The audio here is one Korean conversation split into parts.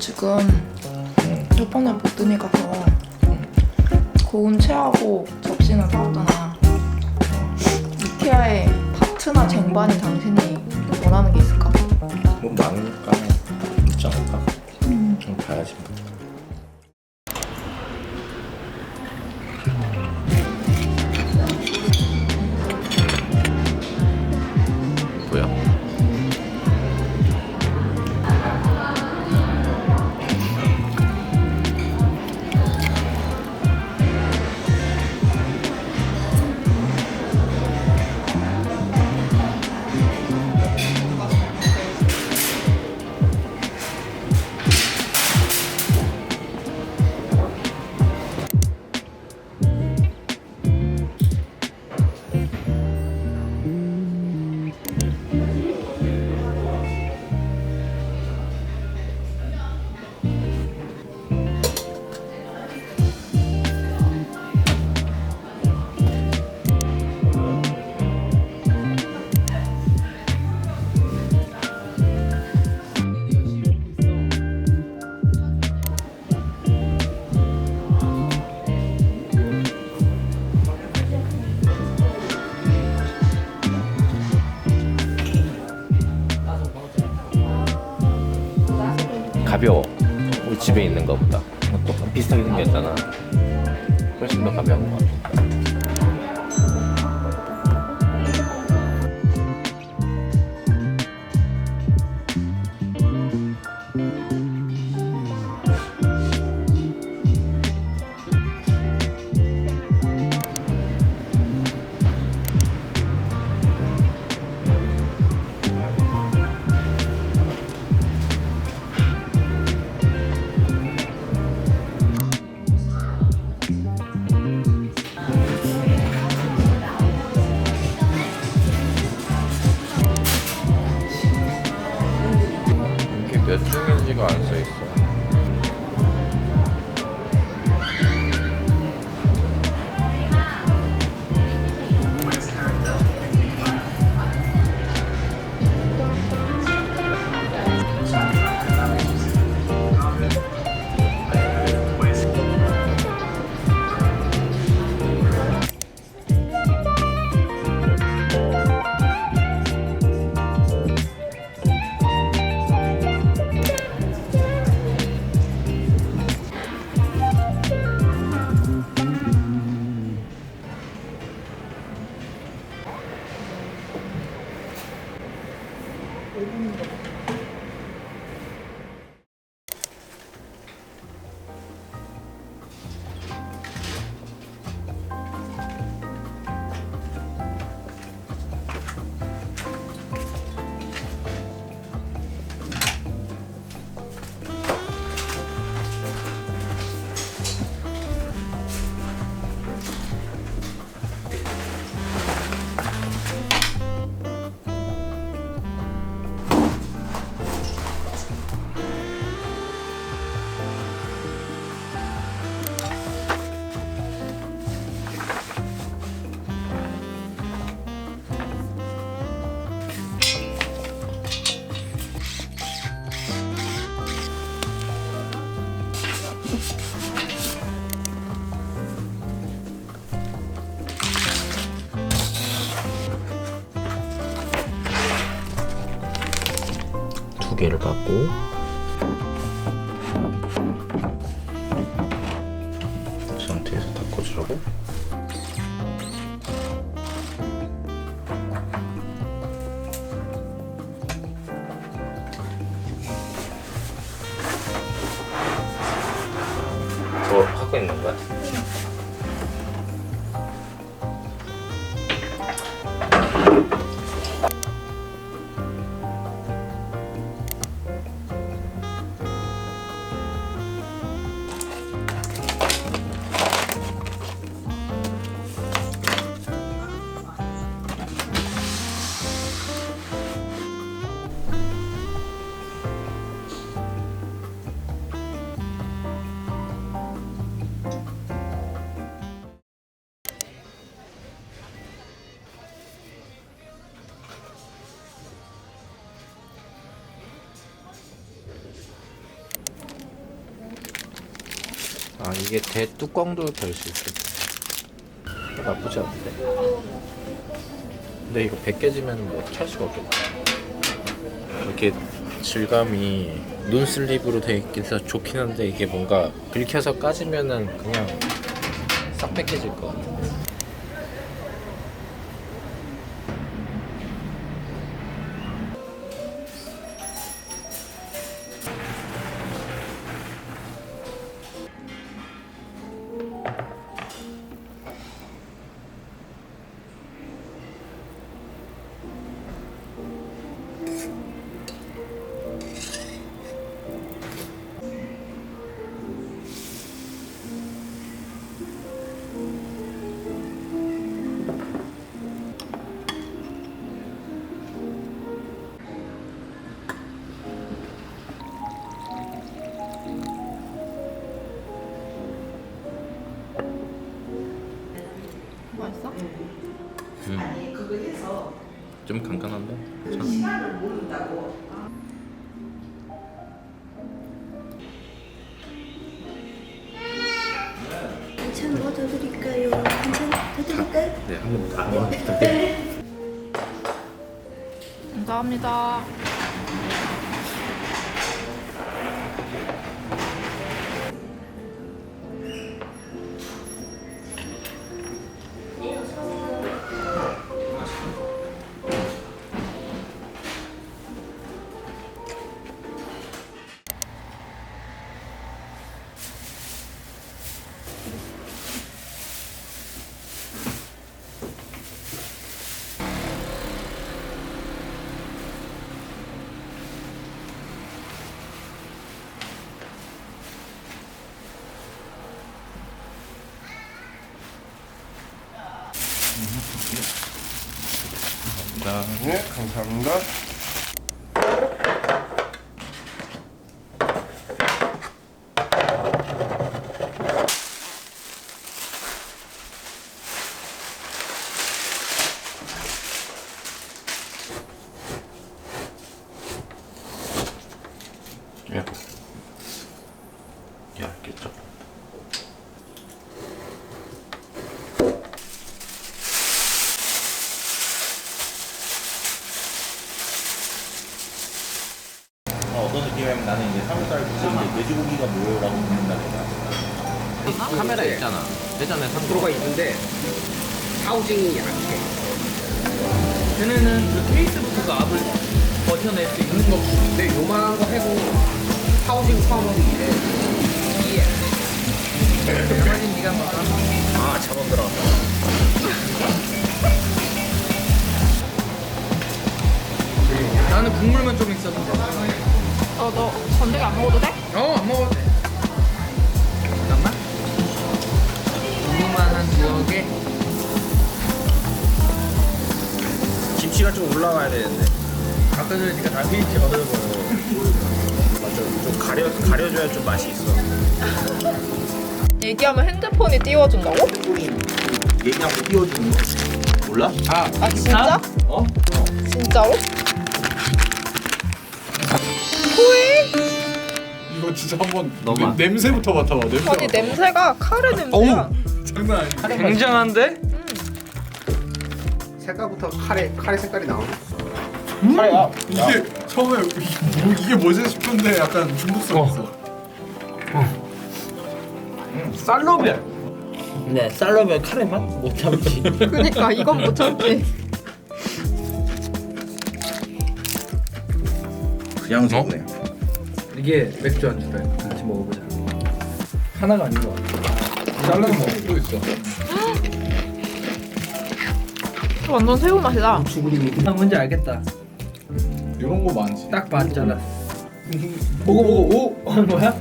지금 저번에 보드니 가서 고운 채하고 접시는 사왔잖아. 이케아의 파트나 쟁반이 당신이 원하는 게 있을까? 뭐 많으니까 있지 않을까? 좀 봐야지. 뭐야? 가벼워. 우리 집에 있는 거보다. 또 비슷하게 생겼잖아. 훨씬 더 가벼운 것 같아. 이게 몇 중인지가 안 써있어. 두 개를 갖고 이 상태에서 닦아주라고. 뭐 하고 있는 거야? 이게 대뚜껑도 될 수 있겠다. 나쁘지 않은데. 근데 이거 벗겨지면 뭐 어떻게 할 수가 없겠다. 이렇게 질감이 논슬립으로 돼 있기서 좋긴 한데 이게 뭔가 긁혀서 까지면은 그냥 싹 벗겨질 것 같아. 맛있어? 좀 간간한데? 반찬 뭐 더 드릴까요? 반찬 더 드릴까요? 네, 한번 부탁드립니다. 감사합니다. 네, 감사합니다. 얇겠죠? 어떤 느낌이냐면 나는 이제 삼겹살 이제 돼지고기가 뭐라고 묻는다 내가. 카메라 있잖아. 예전에 산 프로가 있는데 하우징이 약해. 걔네는 그 케이스부터 그 압을 버텨낼 수 있는 거. 근데 요만한 거 해도 하우징 포함하고 이래. 예. 나머진 네가 먹어. 아, 잡아 들어갔다. 나는 국물만 좀 있어도 돼. 너 건더기 안 먹어도 돼? 안 먹어도 돼. 잠깐만. 국물만 한 두어 개. 김치가 좀 올라가야 되는데. 아까 전에 네가 다 페인트 얻어먹어. 맞아. 좀 가려줘야 좀 맛이 있어. 얘기하면 핸드폰이 띄워준다고? 얘기하고 띄워주는 거. 몰라? 아 진짜? 어? 진짜로? 코에? 이거 진짜 한번 너무 안- 냄새부터 맡아봐. 냄새. 아니 냄새가 카레 냄새야. 장난 아니야. 굉장한데? 색깔부터 카레 색깔이 나오네. 이게 처음에 이게 뭐지 싶은데 약간 중독성 있어. 쌀러면. 네, 쌀러면 카레 맛 못 참지. 그니까 이건 못 참지. 그냥 좋네. 이게 맥주 안주래. 같이 먹어보자. 하나가 아닌 것 같아. 잘라서 먹을 수도 있어. 완전 새우 맛이다. 나 뭔지 알겠다. 이런 거 많지. 딱 봤잖아. 보고 하는 거야?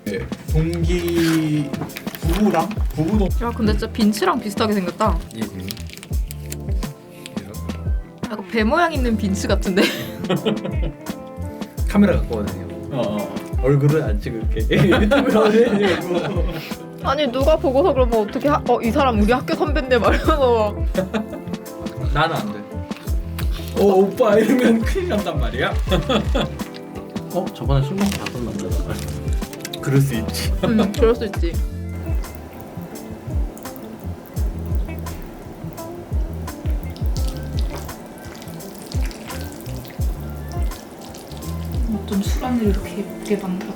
네. 동기 부부도 야 근데 진짜 빈치랑 비슷하게 생겼다. 약간 배 모양 있는 빈치 같은데. 카메라 갖고 와요. 얼굴은 안 찍을게. 유튜브로 해주고. 아니 누가 보고서 그러면 어떻게 이 사람 우리 학교 선배인데 말면서. 나는 안 돼. 오빠 이러면 큰일 난단 말이야. 저번에 술 먹고 봤던 남자다. 그럴 수 있지. 그럴 수 있지. 어쩜 술안을 이렇게 예쁘게 만들었지?